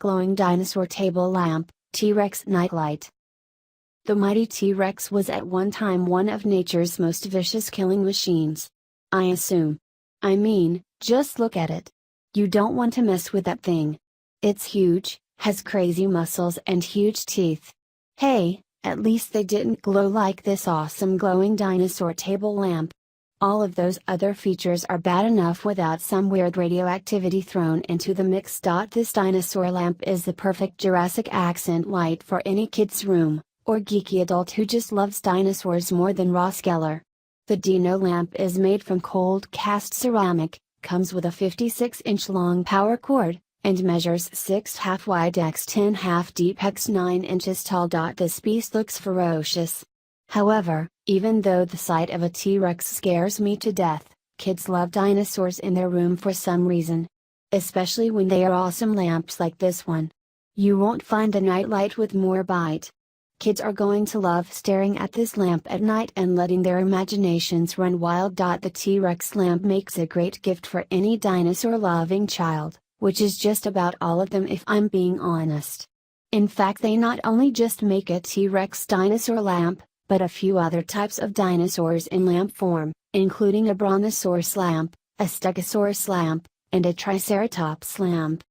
Glowing Dinosaur Table Lamp, T-Rex Nightlight. The mighty T-Rex was at one time one of nature's most vicious killing machines. I assume. I mean, just look at it. You don't want to mess with that thing. It's huge, has crazy muscles and huge teeth. Hey, at least they didn't glow like this awesome glowing dinosaur table lamp. All of those other features are bad enough without some weird radioactivity thrown into the mix. This dinosaur lamp is the perfect Jurassic accent light for any kid's room, or geeky adult who just loves dinosaurs more than Ross Geller. The dino lamp is made from cold cast ceramic, comes with a 56-inch long power cord, and measures 6½ wide x 10½ deep x 9 inches tall. This beast looks ferocious. However, even though the sight of a T-Rex scares me to death, kids love dinosaurs in their room for some reason. Especially when they are awesome lamps like this one. You won't find a nightlight with more bite. Kids are going to love staring at this lamp at night and letting their imaginations run wild. The T-Rex lamp makes a great gift for any dinosaur-loving child, which is just about all of them if I'm being honest. In fact, they not only just make a T-Rex dinosaur lamp, but a few other types of dinosaurs in lamp form, including a Brontosaurus lamp, a Stegosaurus lamp, and a Triceratops lamp.